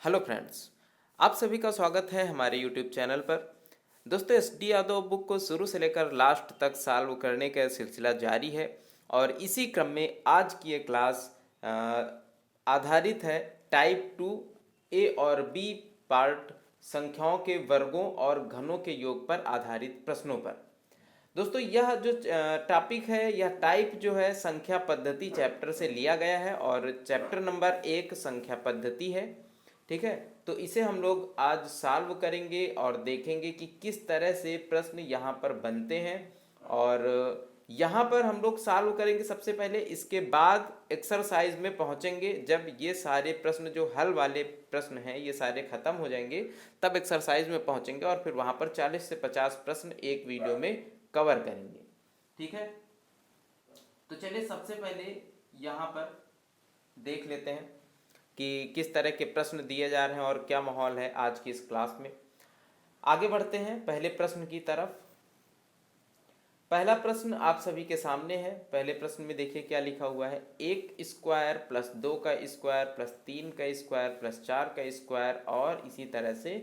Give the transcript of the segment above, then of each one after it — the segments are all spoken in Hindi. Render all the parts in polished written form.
हेलो फ्रेंड्स, आप सभी का स्वागत है हमारे यूट्यूब चैनल पर। दोस्तों, एस डी यादव बुक को शुरू से लेकर लास्ट तक सॉल्व करने का सिलसिला जारी है और इसी क्रम में आज की ये क्लास आधारित है टाइप 2 ए और बी पार्ट संख्याओं के वर्गों और घनों के योग पर आधारित प्रश्नों पर। दोस्तों, यह जो टॉपिक है, यह टाइप जो है संख्या पद्धति चैप्टर से लिया गया है और चैप्टर नंबर 1 संख्या पद्धति है। ठीक है, तो इसे हम लोग आज सॉल्व करेंगे और देखेंगे कि किस तरह से प्रश्न यहाँ पर बनते हैं। और यहाँ पर हम लोग सॉल्व करेंगे सबसे पहले, इसके बाद एक्सरसाइज में पहुँचेंगे। जब ये सारे प्रश्न जो हल वाले प्रश्न हैं ये सारे खत्म हो जाएंगे तब एक्सरसाइज में पहुँचेंगे और फिर वहाँ पर 40 से 50 प्रश्न एक वीडियो में कवर करेंगे। ठीक है, तो चलिए सबसे पहले यहाँ पर देख लेते हैं कि किस तरह के प्रश्न दिए जा रहे हैं और क्या माहौल है आज की इस क्लास में। आगे बढ़ते हैं पहले प्रश्न की तरफ। पहला प्रश्न आप सभी के सामने है। पहले प्रश्न में देखिए क्या लिखा हुआ है। 1 स्क्वायर प्लस 2 का स्क्वायर प्लस 3 का स्क्वायर प्लस 4 का स्क्वायर और इसी तरह से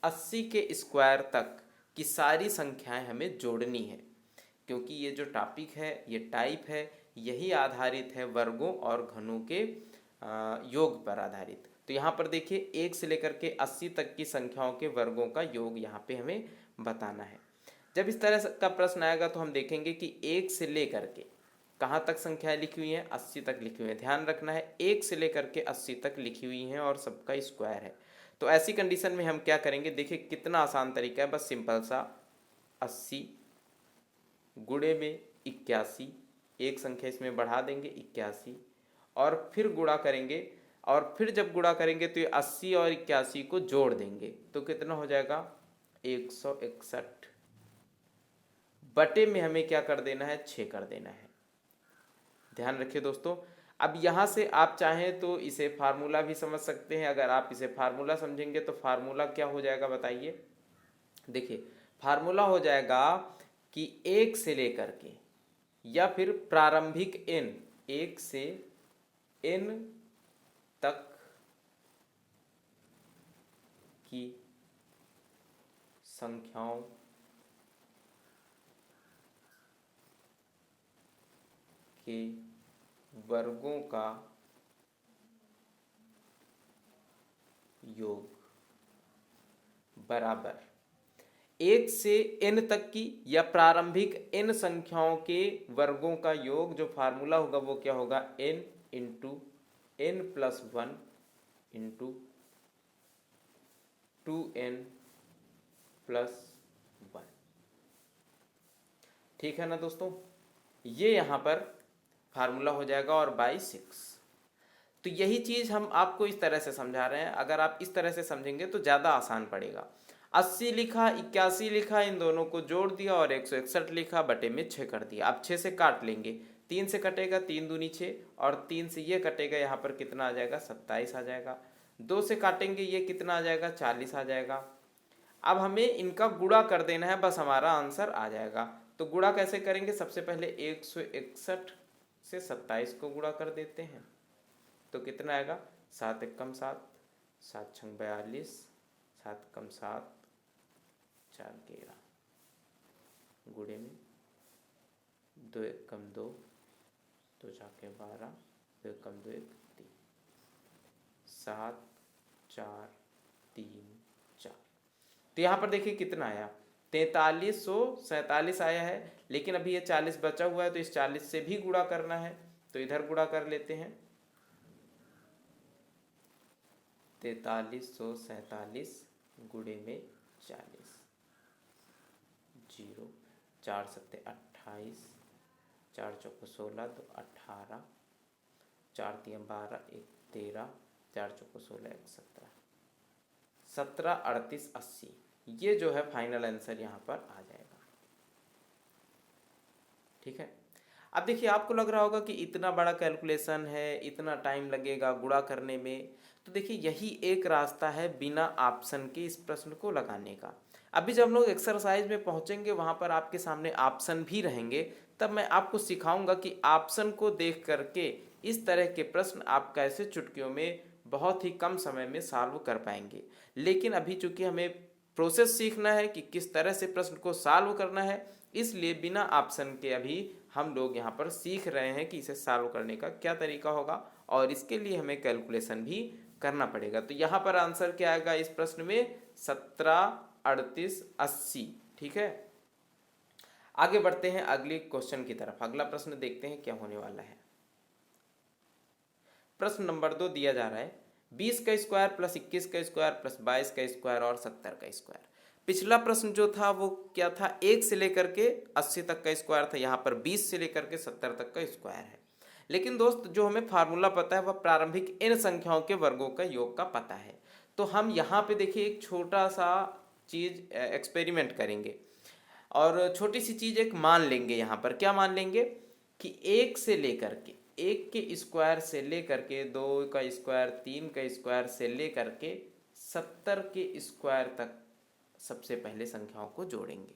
80 के स्क्वायर तक की सारी संख्याएं हमें जोड़नी है। क्योंकि ये जो टॉपिक है, ये टाइप है, यही आधारित है वर्गों और घनों के योग पर आधारित। तो यहाँ पर देखिए 1 से लेकर के 80 तक की संख्याओं के वर्गों का योग यहाँ पे हमें बताना है। जब इस तरह का प्रश्न आएगा तो हम देखेंगे कि 1 से लेकर के कहाँ तक संख्याएं लिखी हुई हैं, 80 तक लिखी हुई है। ध्यान रखना है 1 से लेकर के 80 तक लिखी हुई हैं और सबका स्क्वायर है। तो ऐसी कंडीशन में हम क्या करेंगे, देखिए कितना आसान तरीका है। बस सिंपल सा 80 गुणे में 81, एक संख्या इसमें बढ़ा देंगे 81 और फिर गुणा करेंगे। और फिर जब गुणा करेंगे तो ये 80 और 81 को जोड़ देंगे तो कितना हो जाएगा 161। बटे में हमें क्या कर देना है, 6 कर देना है। ध्यान रखिए दोस्तों। अब यहाँ से आप चाहें तो इसे फार्मूला भी समझ सकते हैं। अगर आप इसे फार्मूला समझेंगे तो फार्मूला क्या हो जाएगा बताइए। देखिए फार्मूला हो जाएगा कि 1 से लेकर के या फिर प्रारंभिक n, 1 से n तक की संख्याओं के वर्गों का योग बराबर 1 से n तक की या प्रारंभिक n संख्याओं के वर्गों का योग। जो फार्मूला होगा वो क्या होगा, n into n plus 1 into 2n plus 1। ठीक है ना दोस्तों, ये यहाँ पर फार्मूला हो जाएगा और बाई 6। तो यही चीज़ हम आपको इस तरह से समझा रहे हैं। अगर आप इस तरह से समझेंगे तो ज़्यादा आसान पड़ेगा। 80 लिखा, 81 लिखा, इन दोनों को जोड़ दिया और 161 लिखा, बटे में 6 कर दिया। अब 6 से काट लेंगे, 3 से कटेगा 3 दूनी 6 और 3 से ये कटेगा, यहाँ पर कितना आ जाएगा 27 आ जाएगा। 2 से काटेंगे ये कितना आ जाएगा 40 आ जाएगा। अब हमें इनका गुणा कर देना है, बस हमारा आंसर आ जाएगा। तो गुणा कैसे करेंगे, सबसे पहले 161 से 27 को गुणा कर देते हैं तो कितना आएगा 7 एकम 7, 7 छंग 42, 7 कम 7, 4 11, गुणे में 2 एकम 2, 2 जाके 12, 2 एकम 2 1 3, 7 4 3 4। तो यहाँ पर देखिए कितना आया 4347 आया है। लेकिन अभी ये 40 बचा हुआ है तो इस 40 से भी गुणा करना है, तो इधर गुणा कर लेते हैं। 4347 गुणे में 40, 0, 4 सत्ते 28, 4 चौको 16, 2 18, 4 तीन 12, 1 13, 4 चौको 16, 1 17, 17 38 80। ये जो है फाइनल आंसर यहाँ पर आ जाएगा। ठीक है, अब देखिए आपको लग रहा होगा कि इतना बड़ा कैलकुलेशन है, इतना टाइम लगेगा गुणा करने में। तो देखिए यही एक रास्ता है बिना ऑप्शन के इस प्रश्न को लगाने का। अभी जब हम लोग एक्सरसाइज में पहुंचेंगे वहां पर आपके सामने ऑप्शन भी रहेंगे, तब मैं आपको सिखाऊंगा कि ऑप्शन को देख करके इस तरह के प्रश्न आप कैसे चुटकियों में बहुत ही कम समय में सॉल्व कर पाएंगे। लेकिन अभी चूंकि हमें प्रोसेस सीखना है कि किस तरह से प्रश्न को सॉल्व करना है, इसलिए बिना ऑप्शन के अभी हम लोग यहाँ पर सीख रहे हैं कि इसे सॉल्व करने का क्या तरीका होगा, और इसके लिए हमें कैलकुलेशन भी करना पड़ेगा। तो यहाँ पर आंसर क्या आएगा इस प्रश्न में? 17, 38, 80। ठीक है, आगे बढ़ते हैं अगले क्वेश्चन की तरफ। अगला प्रश्न देखते हैं क्या होने वाला है। प्रश्न नंबर 2 दिया जा रहा है 20 का स्क्वायर प्लस 21 का स्क्वायर प्लस 22 का स्क्वायर और 70 का स्क्वायर। पिछला प्रश्न जो था वो क्या था? 1 से लेकर के 80 तक का स्क्वायर था, यहाँ पर 20 से लेकर के 70 तक का स्क्वायर है। लेकिन दोस्त जो हमें फार्मूला पता है वह प्रारंभिक इन संख्याओं के वर्गों का योग का पता है। तो हम यहाँ पे देखिए एक छोटा सा चीज एक्सपेरिमेंट करेंगे, और छोटी सी चीज एक मान लेंगे। यहाँ पर क्या मान लेंगे कि 1 से लेकर के 1 के स्क्वायर से लेकर के 2 का स्क्वायर, 3 का स्क्वायर से लेकर के 70 के स्क्वायर तक सबसे पहले संख्याओं को जोड़ेंगे।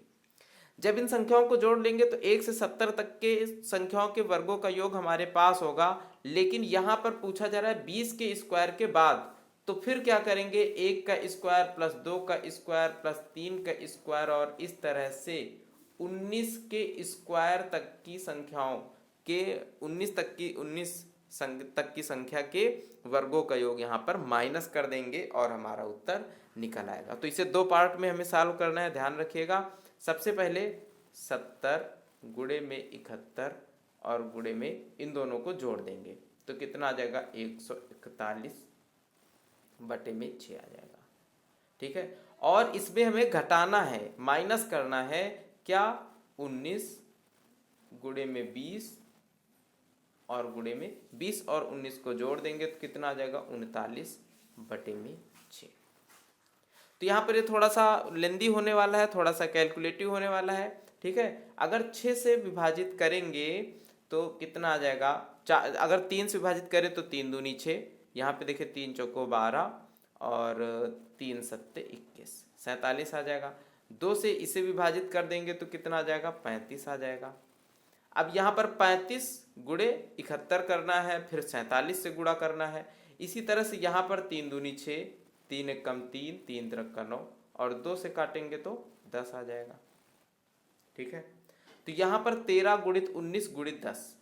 जब इन संख्याओं को जोड़ लेंगे तो 1 से 70 तक के संख्याओं के वर्गों का योग हमारे पास होगा। लेकिन यहाँ पर पूछा जा रहा है 20 के स्क्वायर के बाद, तो फिर क्या करेंगे? 1 का स्क्वायर प्लस 2 का स्क्वायर प्लस 3 का स्क्वायर, और इस तरह से 19 के स्क्वायर तक की संख्याओं के 19 तक की संख्या के वर्गों का योग यहाँ पर माइनस कर देंगे और हमारा उत्तर निकल आएगा। तो इसे दो पार्ट में हमें सॉल्व करना है, ध्यान रखिएगा। सबसे पहले 70 गुणे में 71 और गुणे में इन दोनों को जोड़ देंगे तो कितना आ जाएगा? 141 बटे में 6 आ जाएगा। ठीक है, और इसमें हमें घटाना है, माइनस करना है क्या? 19 गुणे में 20 और गुणे में 20 और 19 को जोड़ देंगे तो कितना आ जाएगा? 39 बटे में 6। तो यहाँ पर ये थोड़ा सा लेंदी होने वाला है, थोड़ा सा कैलकुलेटिव होने वाला है। ठीक है, अगर 6 से विभाजित करेंगे तो कितना आ जाएगा? अगर 3 से विभाजित करें तो 3 दूनी 6, यहाँ पे देखिए 3 चौको 12 और 3 सत्ते 21, 47 आ जाएगा। 2 से इसे विभाजित कर देंगे तो कितना आ जाएगा? 35 आ जाएगा। अब यहाँ पर 35 गुणे 71 करना है, फिर 47 से गुणा करना है। इसी तरह से यहाँ पर 3 दूनी 6, 3 एक कम 3, 3 तिरक का 9 और 2 से काटेंगे तो 10 आ जाएगा। ठीक है, तो यहाँ पर 13 गुणित 19 गुणित 10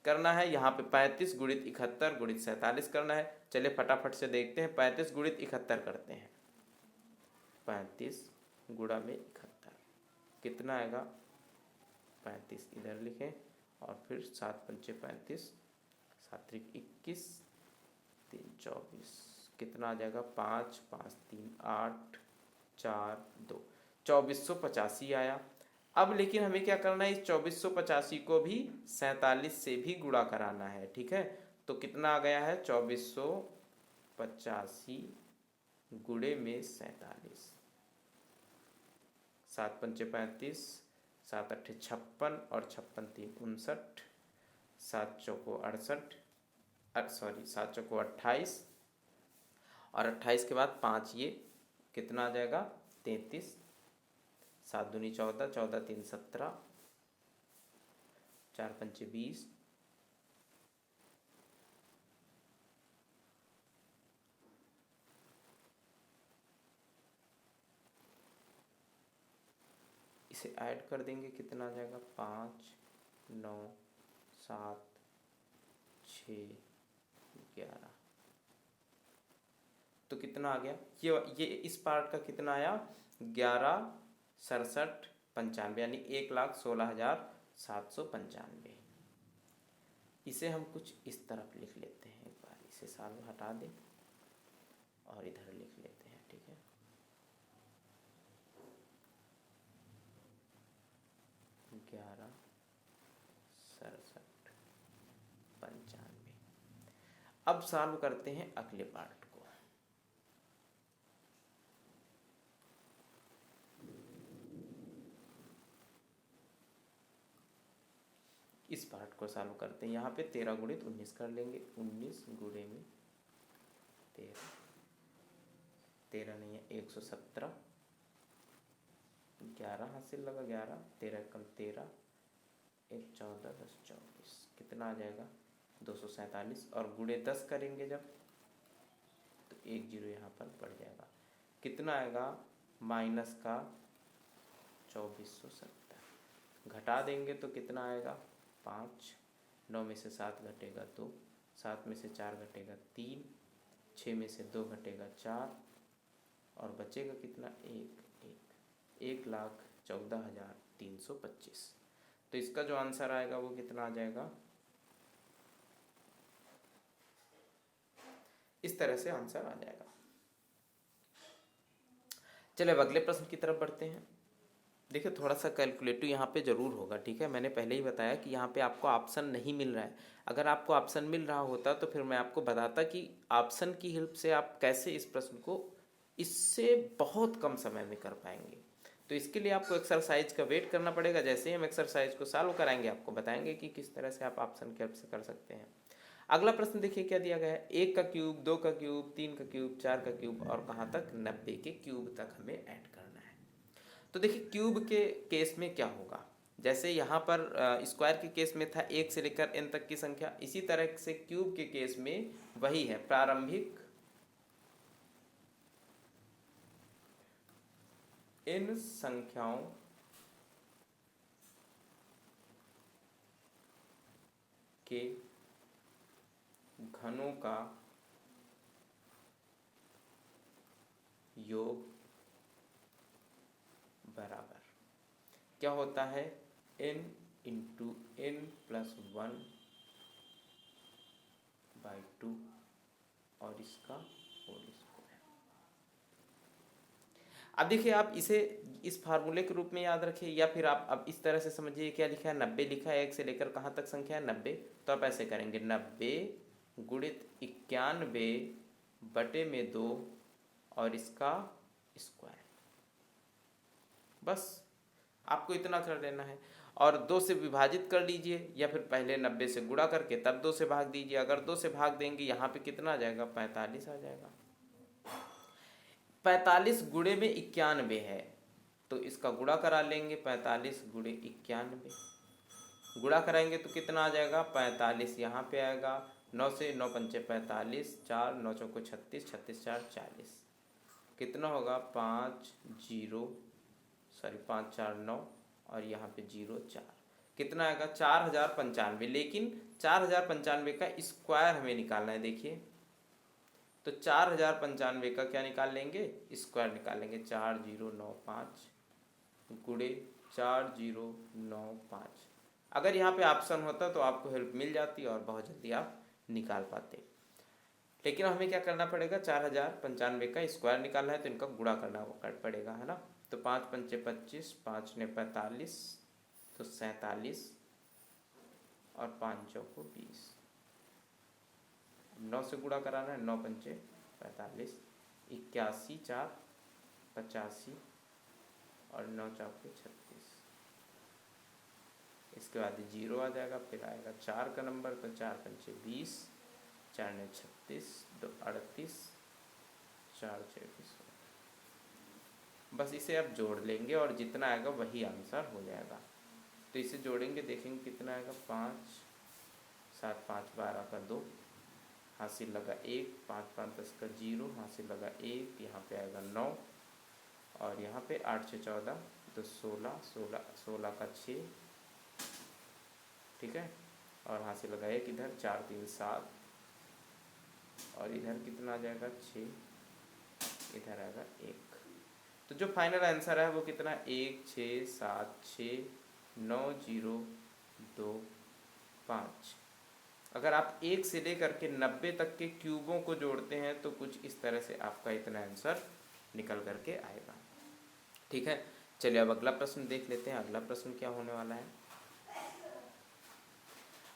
करना है, यहाँ पे 35 गुणित 71 गुणित 47 करना है। चलिए फटाफट से देखते हैं। 35 गुणित 71 करते हैं, 35 गुणा में 71 कितना आएगा? 35 इधर लिखें और फिर 7 पंचे 35, 7 त्रिक 21, 3 24 कितना आ जाएगा? 5 5 3 8 4 2 2485 आया। अब लेकिन हमें क्या करना है? इस 2485 को भी 47 से भी गुणा कराना है। ठीक है, तो कितना आ गया है? 2485 गुणे में 47, 7 पंचे 35, 7 अट्ठे 56 और 56 3 59, 7 चौको 68, 7 चौको 28 और 28 के बाद 5 ये कितना आ जाएगा? 33, 7 दूनी 14, 14 3 17, 4 पंचे 20, इसे ऐड कर देंगे कितना आ जाएगा? 5 9 7 6 11, तो कितना आ गया? ये इस पार्ट का कितना आया? 11 67 95, यानी 1,16,795। इसे हम कुछ इस तरफ लिख लेते हैं। एक बार इसे साल हटा दें और इधर लिख लेते हैं। ठीक है, 11 67 95। अब सॉल्व करते हैं अगले पार्ट को। इस पार्ट को सॉल्व करते हैं। यहाँ पे 13 गुणित 19 कर लेंगे, 19 गुणे में 13, 13 नहीं है 117, 11 हासिल लगा 11, 13 कम 13, 1 14 10 24 कितना आ जाएगा? 247 और गुणे 10 करेंगे जब एक जीरो यहाँ पर बढ़ जाएगा, कितना आएगा माइनस का 2470। घटा देंगे तो कितना आएगा 5, 9 में से 7 घटेगा 2, 7 में से 4 घटेगा 3, 6 में से 2 घटेगा 4 और बचेगा कितना 1,14,325। तो इसका जो आंसर आएगा वो कितना आ जाएगा, इस तरह से आंसर आ जाएगा। चलिए अब अगले प्रश्न की तरफ बढ़ते हैं। देखिए थोड़ा सा कैलकुलेटिव यहाँ पे ज़रूर होगा, ठीक है। मैंने पहले ही बताया कि यहाँ पे आपको ऑप्शन नहीं मिल रहा है। अगर आपको ऑप्शन मिल रहा होता तो फिर मैं आपको बताता कि ऑप्शन की हेल्प से आप कैसे इस प्रश्न को इससे बहुत कम समय में कर पाएंगे। तो इसके लिए आपको एक्सरसाइज का वेट करना पड़ेगा। जैसे ही हम एक्सरसाइज को सॉल्व कराएंगे आपको बताएंगे कि किस तरह से आप ऑप्शन की हेल्प से कर सकते हैं। अगला प्रश्न देखिए क्या दिया गया है, 1 का क्यूब, 2 का क्यूब, 3 का क्यूब, 4 का क्यूब और कहाँ तक 90 के क्यूब तक हमें ऐड करना है। तो देखिए क्यूब के केस में क्या होगा, जैसे यहाँ पर स्क्वायर के केस में था 1 से लेकर n तक की संख्या, इसी तरह से क्यूब के केस में वही है, प्रारंभिक इन संख्याओं के घनों का योग बराबर क्या होता है, n इंटू n प्लस 1/2 और इसका होल स्क्वायर। अब देखिए आप इसे इस फार्मूले के रूप में याद रखिए, या फिर आप अब इस तरह से समझिए क्या लिखा है, 90 लिखा है, 1 से लेकर कहाँ तक संख्या है 90। तो आप ऐसे करेंगे 90 गुणित 91/2 और इसका स्क्वायर। बस आपको इतना कर लेना है और 2 से विभाजित कर लीजिए, या फिर पहले 90 से गुणा करके तब 2 से भाग दीजिए। अगर 2 से भाग देंगे यहाँ पे कितना आ जाएगा, 45 आ जाएगा। 45 गुणे में 91 है तो इसका गुणा करा लेंगे, 45 गुणे 91 गुणा कराएंगे तो कितना आ जाएगा, 45 यहाँ पे आएगा, 9 से 9 पंचे 45, 4 9 चौको 36, 36 4 40, कितना होगा 5 4 9 और यहाँ पे 0 4, कितना आएगा 4095। लेकिन 4095 का स्क्वायर हमें निकालना है। देखिए तो 4095 का क्या निकाल लेंगे, स्क्वायर निकाल लेंगे, 4095 गुणे 4095। अगर यहाँ पे ऑप्शन होता तो आपको हेल्प मिल जाती और बहुत जल्दी आप निकाल पाते, लेकिन हमें क्या करना पड़ेगा, 4095 का स्क्वायर निकालना है तो इनका गुणा करना पड़ेगा, है ना। तो 5 पंचे 25, 5 ने 45 तो 47 और 5 चौको 20, 9 से गुणा कराना है, 9 पंचे 45, 81 4 85 और 9 चौके 36। इसके बाद 0 आ जाएगा, फिर आएगा 4 का नंबर तो 4 पंचे 20, 4 ने 36, 2 38, 4 6 20। बस इसे आप जोड़ लेंगे और जितना आएगा वही आंसर हो जाएगा। तो इसे जोड़ेंगे, देखेंगे कितना आएगा, 5 7 5 12 का 2, हासिल लगा 1, 5 5 10 का 0, हासिल लगा 1, यहाँ पे आएगा 9 और यहाँ पे 8 6 14 तो 16 का 6, ठीक है, और हासिल लगा 1, इधर 4 3 7 और इधर कितना आ जाएगा 6, इधर आएगा 1। तो जो फाइनल आंसर है वो कितना है, 1 6 7 6 9 0 2 5। अगर आप 1 से लेकर के 90 तक के क्यूबों को जोड़ते हैं तो कुछ इस तरह से आपका इतना आंसर निकल करके आएगा, ठीक है। चलिए अब अगला प्रश्न देख लेते हैं। अगला प्रश्न क्या होने वाला है,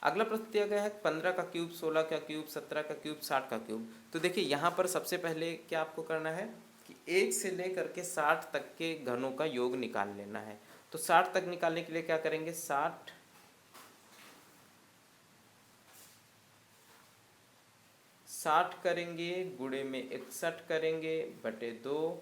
अगला प्रश्न दिया गया है 15 का क्यूब, 16 का क्यूब, 17 का क्यूब, 60 का क्यूब। तो देखिए यहाँ पर सबसे पहले क्या आपको करना है कि 1 से लेकर के 60 तक के घनों का योग निकाल लेना है। तो 60 तक निकालने के लिए क्या करेंगे, 60 करेंगे गुणे में 61 करेंगे बटे 2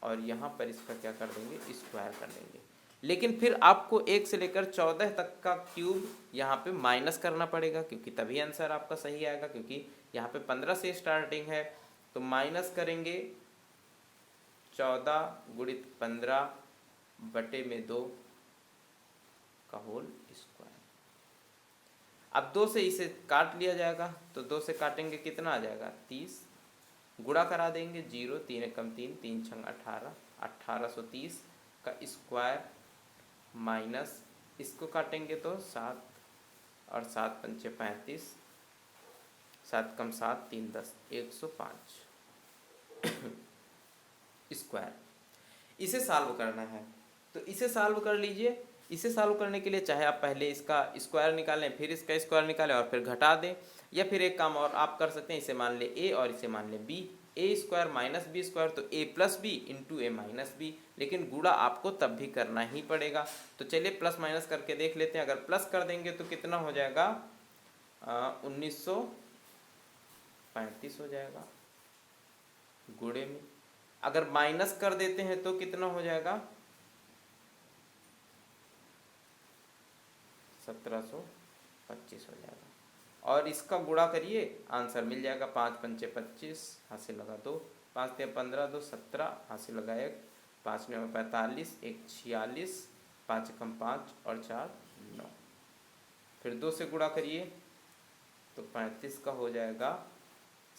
और यहाँ पर इसका क्या कर देंगे, स्क्वायर कर देंगे। लेकिन फिर आपको 1 से लेकर 14 तक का क्यूब यहाँ पे माइनस करना पड़ेगा, क्योंकि तभी आंसर आपका सही आएगा, क्योंकि यहाँ पे 15 से स्टार्टिंग है तो माइनस करेंगे 14 गुणित 15 बटे में 2 का होल स्क्वायर। अब 2 से इसे काट लिया जाएगा, तो 2 से काटेंगे कितना आ जाएगा 30, गुणा करा देंगे 0, 3 एकम 3, 3 छंग 18, 1830 का स्क्वायर माइनस इसको काटेंगे तो 7 और 7 पंचे 35, 7 कम 7, 3 10, 105 स्क्वायर। इसे सॉल्व करना है, तो इसे सॉल्व कर लीजिए। इसे सॉल्व करने के लिए चाहे आप पहले इसका स्क्वायर निकालें, फिर इसका स्क्वायर निकालें और फिर घटा दें, या फिर एक काम और आप कर सकते हैं, इसे मान ले a और इसे मान ले b, a square minus b square, तो a plus b into a minus b, लेकिन गुणा आपको तब भी करना ही पड़ेगा। तो चलिए प्लस माइनस करके देख लेते हैं। अगर प्लस कर देंगे तो कितना हो जाएगा 1935 हो जाएगा गुणे में। अगर माइनस कर देते हैं तो कितना हो जाएगा 1725 हो जाएगा, और इसका गुणा करिए आंसर मिल जाएगा। 5 पंचे 25, हाथ से लगा 2, 5 ते 15, 2 17, हाथ से लगा 1, 5 9 45, 1 46, 5 कम 5 और 4 9। फिर 2 से गुणा करिए तो 35 का हो जाएगा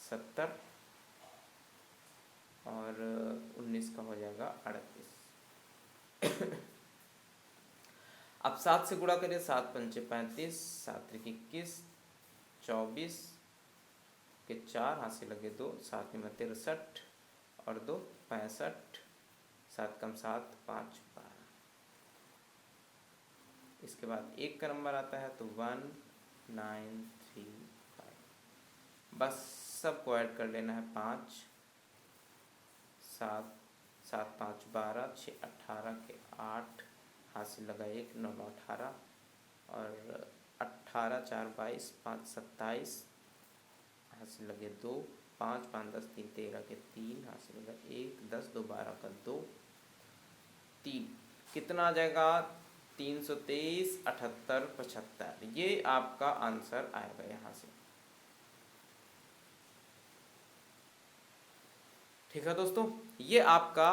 70 और 19 का हो जाएगा 38। अब 7 से गुणा करिए, 7 पंचे 35, 7 त्रिक 21, 24 के 4, हाथ से लगे 2, 7 में 63 और 2 65, 7 कम 7, 5 12। इसके बाद 1 का नंबर आता है तो 1935। बस सबको ऐड कर लेना है। 5 7 7 5 12, 6 18 के 8, हाथ से लगा 1, 9 9 18 और 18 4 22, 5 27, हाथ से लगे 2, 5 5 10 3 13 के 3, हाथ से लगा 1, 10 2 12 का 2 3, कितना आ जाएगा 323 78 75। ये आपका आंसर आएगा यहाँ से। ठीक है दोस्तों, ये आपका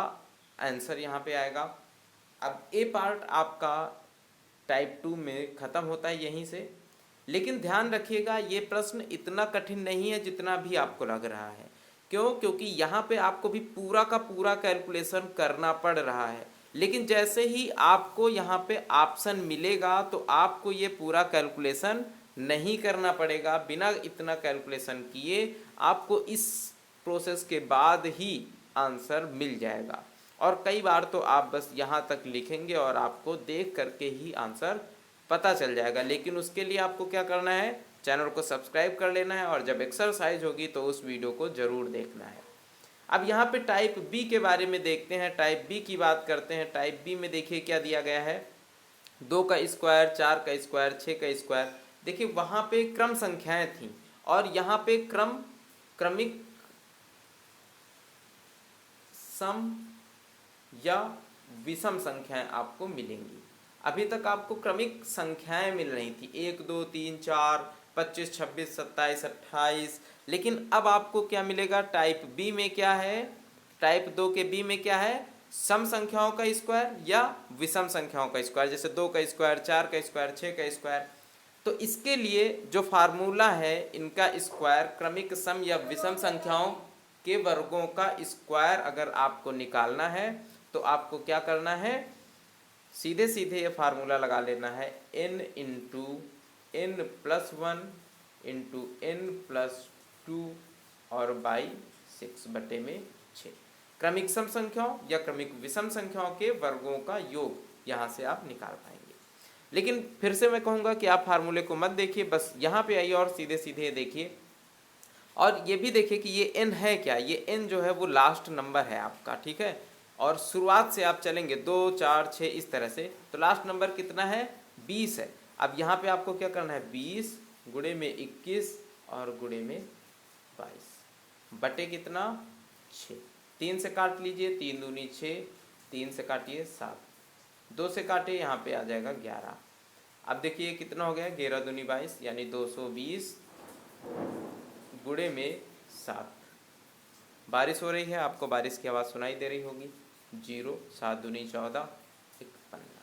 आंसर यहाँ पे आएगा। अब ए पार्ट आपका टाइप 2 में ख़त्म होता है यहीं से, लेकिन ध्यान रखिएगा ये प्रश्न इतना कठिन नहीं है जितना भी आपको लग रहा है। क्यों? क्योंकि यहाँ पे आपको भी पूरा का पूरा कैलकुलेशन करना पड़ रहा है, लेकिन जैसे ही आपको यहाँ पे ऑप्शन मिलेगा तो आपको ये पूरा कैलकुलेशन नहीं करना पड़ेगा। बिना इतना कैलकुलेशन किए आपको इस प्रोसेस के बाद ही आंसर मिल जाएगा। और कई बार तो आप बस यहाँ तक लिखेंगे और आपको देख करके ही आंसर पता चल जाएगा, लेकिन उसके लिए आपको क्या करना है, चैनल को सब्सक्राइब कर लेना है और जब एक्सरसाइज होगी तो उस वीडियो को ज़रूर देखना है। अब यहाँ पे टाइप बी के बारे में देखते हैं। टाइप बी की बात करते हैं। टाइप बी में देखिए क्या दिया गया है, 2 का स्क्वायर, 4 का स्क्वायर, 6 का स्क्वायर। देखिए वहाँ पे क्रम संख्याएं थीं और यहाँ पे क्रमिक सम या विषम संख्याएं आपको मिलेंगी। अभी तक आपको क्रमिक संख्याएं मिल रही थी 1 2 3 4 25 26 27 28, लेकिन अब आपको क्या मिलेगा टाइप बी में? क्या है टाइप 2 के बी में? क्या है सम संख्याओं का स्क्वायर या विषम संख्याओं का स्क्वायर, जैसे 2 का स्क्वायर, 4 का स्क्वायर, 6 का स्क्वायर। तो इसके लिए जो फार्मूला है इनका स्क्वायर क्रमिक सम या विषम संख्याओं के वर्गों का स्क्वायर अगर आपको निकालना है तो आपको क्या करना है, सीधे सीधे ये फार्मूला लगा लेना है n into n plus 1 into n plus 2 और बाई 6 बटे में 6। क्रमिक सम संख्याओं या क्रमिक विषम संख्याओं के वर्गों का योग यहाँ से आप निकाल पाएंगे। लेकिन फिर से मैं कहूँगा कि आप फार्मूले को मत देखिए, बस यहाँ पे आइए और सीधे सीधे देखिए और ये भी देखिए कि ये n है क्या। ये n जो है वो लास्ट नंबर है आपका, ठीक है। और शुरुआत से आप चलेंगे 2 4 6 इस तरह से, तो लास्ट नंबर कितना है 20 है। अब यहाँ पे आपको क्या करना है 20 गुणे में 21 और गुणे में 22 बटे कितना 6। 3 से काट लीजिए, 3 दूनी 6, 3 से काटिए 7, 2 से काटिए यहाँ पे आ जाएगा 11। अब देखिए कितना हो गया 11 दूनी 22 यानी 220 गुणे में 7 बारिश हो रही है, आपको बारिश की आवाज़ सुनाई दे रही होगी। 0 7 दूनी 14 1 15,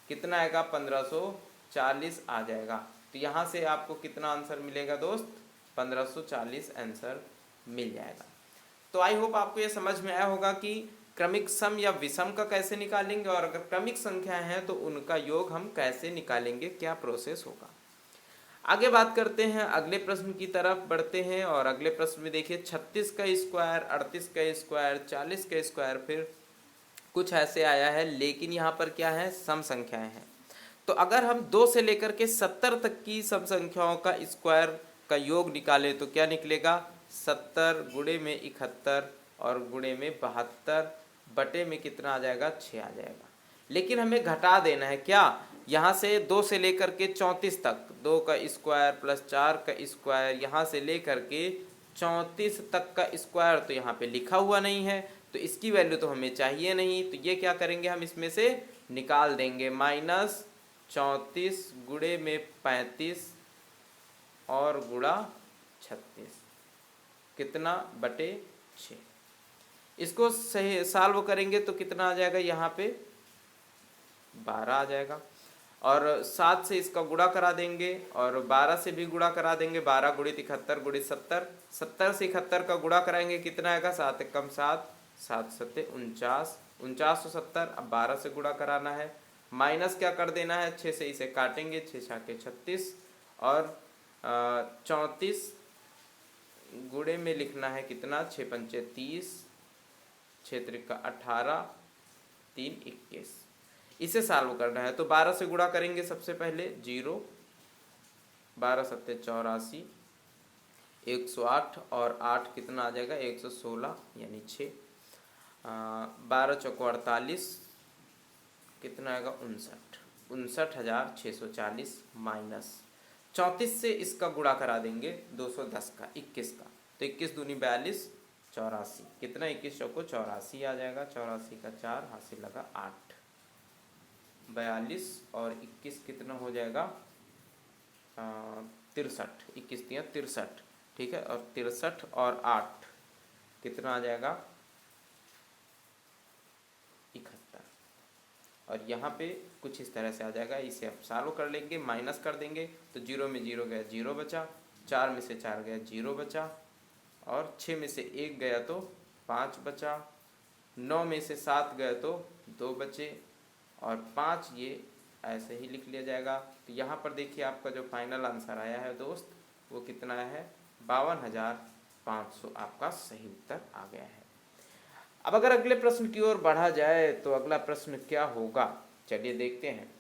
कितना आएगा 1540 आ जाएगा। तो यहाँ से आपको कितना आंसर मिलेगा दोस्त, 1540 आंसर मिल जाएगा। तो आई होप आपको ये समझ में आया होगा कि क्रमिक सम या विषम का कैसे निकालेंगे, और अगर क्रमिक संख्याएं हैं तो उनका योग हम कैसे निकालेंगे, क्या प्रोसेस होगा। आगे बात करते हैं, अगले प्रश्न की तरफ बढ़ते हैं। और अगले प्रश्न में देखिए 36 का स्क्वायर, 38 का स्क्वायर, 40 का स्क्वायर, फिर कुछ ऐसे आया है, लेकिन यहाँ पर क्या है, सम संख्याएं हैं। तो अगर हम 2 से लेकर के 70 तक की सम संख्याओं का स्क्वायर का योग निकाले तो क्या निकलेगा, 70 गुणे में 71 और गुणे में 72 बटे में कितना आ जाएगा, 6 आ जाएगा। लेकिन हमें घटा देना है क्या, यहाँ से 2 से लेकर के 34 तक, 2 का स्क्वायर प्लस 4 का स्क्वायर, यहाँ से लेकर के 34 तक का स्क्वायर तो यहाँ पे लिखा हुआ नहीं है, तो इसकी वैल्यू तो हमें चाहिए नहीं। तो ये क्या करेंगे, हम इसमें से निकाल देंगे, -34 गुणे में 35 और गुणा 36 कितना बटे 6। इसको सही सॉल्व करेंगे तो कितना आ जाएगा, यहाँ पे 12 आ जाएगा। और 7 से इसका गुणा करा देंगे और 12 से भी गुणा करा देंगे, 12 गुणित 71 गुणित 70, 70 से 71 का गुणा कराएंगे, कितना आएगा, 7 एकम 7, 7 सत्ते 49, 49 तो 70, अब 12 से गुणा कराना है, माइनस क्या कर देना है, 6 से इसे काटेंगे, 6 छाके 36 और 34 गुणे में लिखना है कितना, 6 पंचे 30, 6 त्रिका 18, 3 21, इसे सॉल्व करना है। तो 12 से गुणा करेंगे सबसे पहले, 0, 12 सत्ते 84, 108 और 8 कितना आ जाएगा, 116 यानी 6, 12 चौको 48, कितना आएगा 59, 59,640 माइनस 34 से इसका गुणा करा देंगे 210 का, 21 का, तो 21 दूनी 42, 84, कितना 21 चौको 84 आ जाएगा, 84 का 4 हासिल लगा 8, 42 और 21 कितना हो जाएगा 63, 21 दिया 63, ठीक है, और 63 और 8 कितना आ जाएगा 71, और यहाँ पे कुछ इस तरह से आ जाएगा। इसे आप सॉल्व कर लेंगे, माइनस कर देंगे तो 0 में 0 गया 0 बचा, 4 में से 4 गया 0 बचा, और 6 में से 1 गया तो 5 बचा, 9 में से 7 गया तो 2 बचे, और 5 ये ऐसे ही लिख लिया जाएगा। तो यहाँ पर देखिए आपका जो फाइनल आंसर आया है दोस्त, वो कितना आया है, 52,500 आपका सही उत्तर आ गया है। अब अगर अगले प्रश्न की ओर बढ़ा जाए तो अगला प्रश्न क्या होगा, चलिए देखते हैं।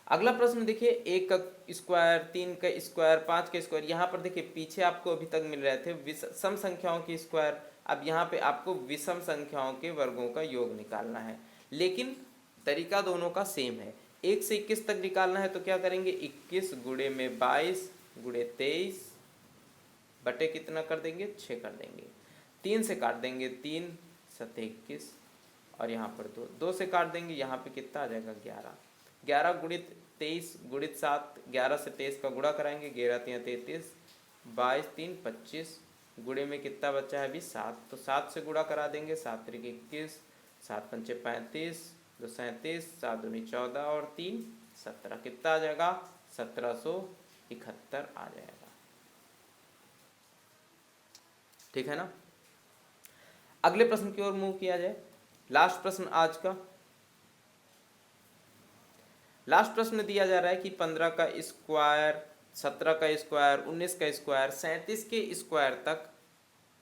अगला प्रश्न देखिए, 1 का स्क्वायर, 3 का स्क्वायर, 5 का स्क्वायर, यहाँ पर देखिए पीछे आपको अभी तक मिल रहे थे सम संख्याओं की स्क्वायर, अब यहाँ पे आपको विषम संख्याओं के वर्गों का योग निकालना है, लेकिन तरीका दोनों का सेम है। 1 से 21 तक निकालना है तो क्या करेंगे, 21 गुणे में 22 गुणे 23 बटे कितना कर देंगे, 6 कर देंगे, 3 से काट देंगे, 3 सत्ते 21 और यहाँ पर 2 से काट देंगे, यहाँ पे कितना आ जाएगा 11, 11 गुणित 23 गुणित 7, 11 से 23 का गुणा कराएंगे, 11 3 33, 22 3 25, गुणे में कितना बचा है अभी 7, तो 7 से गुणा करा देंगे, 7 त्रिक 21, 7 पंचे 35, 2 37, 7 दूनी 14 और 3 17, कितना आ जाएगा 1771 आ जाएगा, ठीक है ना। अगले प्रश्न की ओर मूव किया जाए। लास्ट प्रश्न आज का, लास्ट प्रश्न दिया जा रहा है कि 15 का स्क्वायर, 17 का स्क्वायर, 19 का स्क्वायर, 37 के स्क्वायर तक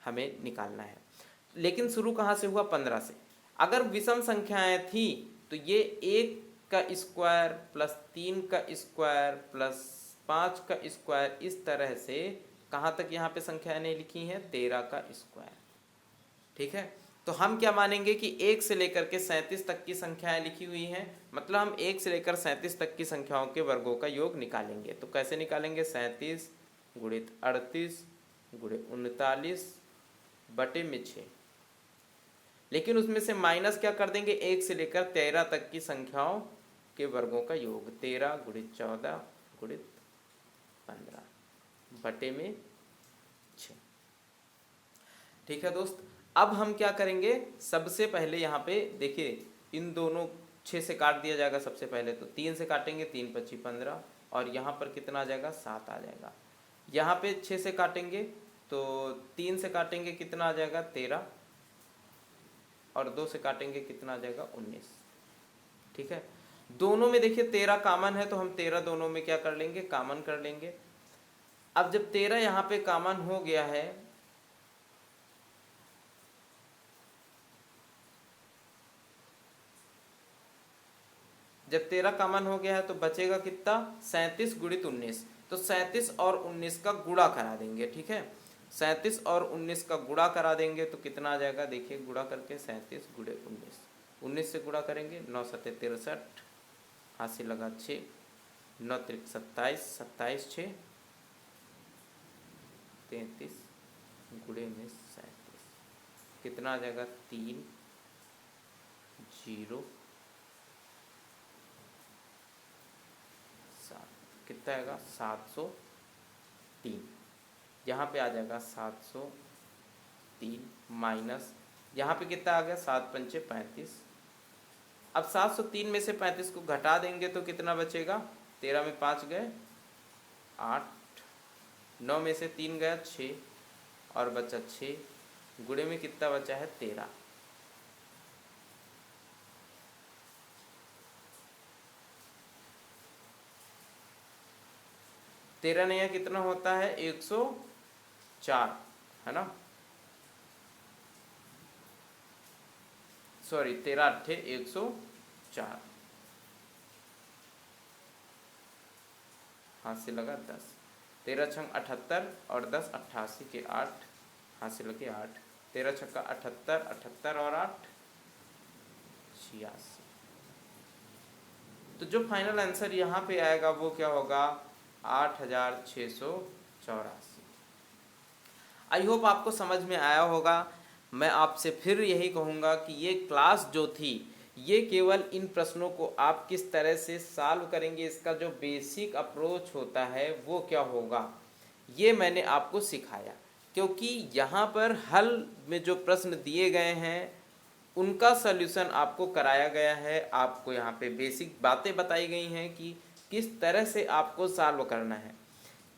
हमें निकालना है, लेकिन शुरू कहाँ से हुआ, 15 से। अगर विषम संख्याएं थी तो ये 1 का स्क्वायर प्लस 3 का स्क्वायर प्लस 5 का स्क्वायर, इस तरह से कहाँ तक यहाँ पे संख्याएं नहीं लिखी हैं, 13 का स्क्वायर, ठीक है। तो हम क्या मानेंगे कि 1 से लेकर के 37 तक की संख्याएं लिखी हुई हैं, मतलब हम 1 से लेकर 37 तक की संख्याओं के वर्गों का योग निकालेंगे। तो कैसे निकालेंगे, 37 गुणित 38 गुणे 39 बटे में 6, लेकिन उसमें से माइनस क्या कर देंगे, 1 से लेकर 13 तक की संख्याओं के वर्गों का योग, 13 गुणित 14 गुणित 15 बटे में 6, ठीक है दोस्त, अब हम क्या करेंगे, सबसे पहले यहाँ पे देखिए इन दोनों 6 से काट दिया जाएगा सबसे पहले, तो 3 से काटेंगे, 3 पच्ची 15, और यहाँ पर कितना आ जाएगा 7 आ जाएगा। यहाँ पे 6 से काटेंगे तो 3 से काटेंगे कितना आ जाएगा 13, और 2 से काटेंगे कितना आ जाएगा 19। ठीक है, दोनों में देखिए 13 कॉमन है तो हम 13 दोनों में क्या कर लेंगे, कॉमन कर लेंगे। अब जब 13 यहाँ पे कॉमन हो गया है, जब 13 कॉमन हो गया है तो बचेगा कितना 37 गुणित 19, तो 37 और 19 का गुणा करा देंगे। ठीक है, 37 और 19 का गुणा करा देंगे तो कितना आ जाएगा, देखिए गुणा करके 37 गुणे 19 से गुणा करेंगे, 9 सत्ते 63, हाथ से लगा 6, 9 त्रिक 27, 27 6 33 गुणे में 37, कितना आ जाएगा 3 0 7, कितना आएगा 703। यहाँ पे आ जाएगा 703 माइनस यहाँ पे कितना आ गया 7 पंचे 35। अब 703 में से 35 को घटा देंगे तो कितना बचेगा, 13 में 5 गए 8, 9 में से 3 गया 6 और बचा 6, गुणे में कितना बचा है 13। तेरह नया कितना होता है 104, है ना, सॉरी 13 अट्ठे 104, हाथ से लगा 10, 13 छंग 78 और 10 88 के 8, हाथ से लगे 8, 13 छक्का 78, 78 और 8 86। तो जो फाइनल आंसर यहाँ पे आएगा वो क्या होगा 8684। आई होप आपको समझ में आया होगा। मैं आपसे फिर यही कहूँगा कि ये क्लास जो थी ये केवल इन प्रश्नों को आप किस तरह से सॉल्व करेंगे, इसका जो बेसिक अप्रोच होता है वो क्या होगा, ये मैंने आपको सिखाया। क्योंकि यहाँ पर हल में जो प्रश्न दिए गए हैं उनका सल्यूशन आपको कराया गया है, आपको यहाँ पे बेसिक बातें बताई गई हैं कि किस तरह से आपको सॉल्व करना है।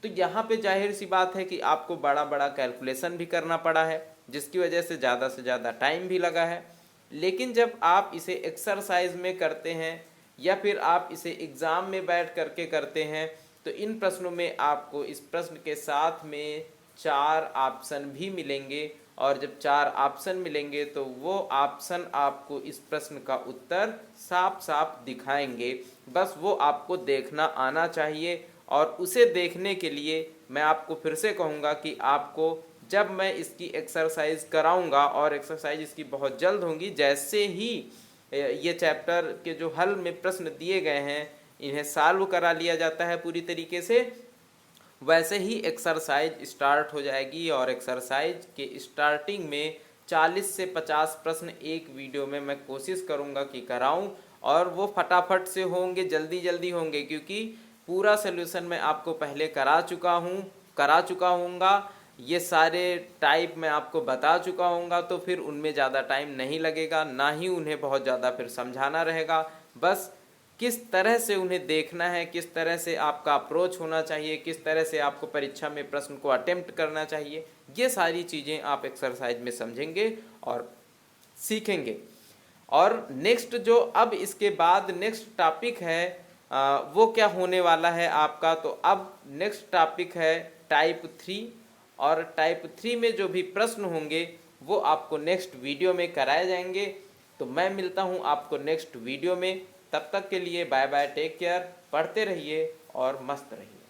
तो यहाँ पे जाहिर सी बात है कि आपको बड़ा बड़ा कैलकुलेशन भी करना पड़ा है, जिसकी वजह से ज़्यादा टाइम भी लगा है। लेकिन जब आप इसे एक्सरसाइज में करते हैं या फिर आप इसे एग्ज़ाम में बैठ करके करते हैं तो इन प्रश्नों में आपको इस प्रश्न के साथ में 4 ऑप्शन भी मिलेंगे, और जब 4 ऑप्शन मिलेंगे तो वो ऑप्शन आपको इस प्रश्न का उत्तर साफ साफ दिखाएंगे। बस वो आपको देखना आना चाहिए, और उसे देखने के लिए मैं आपको फिर से कहूँगा कि आपको जब मैं इसकी एक्सरसाइज कराऊंगा, और एक्सरसाइज इसकी बहुत जल्द होंगी, जैसे ही ये चैप्टर के जो हल में प्रश्न दिए गए हैं इन्हें सॉल्व करा लिया जाता है पूरी तरीके से, वैसे ही एक्सरसाइज स्टार्ट हो जाएगी। और एक्सरसाइज के स्टार्टिंग में 40 से 50 प्रश्न एक वीडियो में मैं कोशिश करूंगा कि कराऊं, और वो फटाफट से होंगे, जल्दी होंगे, क्योंकि पूरा सलूशन मैं आपको पहले करा चुका हूँगा, ये सारे टाइप मैं आपको बता चुका हूँगा, तो फिर उनमें ज़्यादा टाइम नहीं लगेगा, ना ही उन्हें बहुत ज़्यादा फिर समझाना रहेगा। बस किस तरह से उन्हें देखना है, किस तरह से आपका अप्रोच होना चाहिए, किस तरह से आपको परीक्षा में प्रश्न को अटेम्प्ट करना चाहिए, ये सारी चीज़ें आप एक्सरसाइज में समझेंगे और सीखेंगे। और नेक्स्ट जो अब इसके बाद नेक्स्ट टॉपिक है वो क्या होने वाला है आपका, तो अब नेक्स्ट टॉपिक है टाइप 3, और टाइप 3 में जो भी प्रश्न होंगे वो आपको नेक्स्ट वीडियो में कराए जाएंगे। तो मैं मिलता हूँ आपको नेक्स्ट वीडियो में, तब तक के लिए बाय बाय, टेक केयर, पढ़ते रहिए और मस्त रहिए।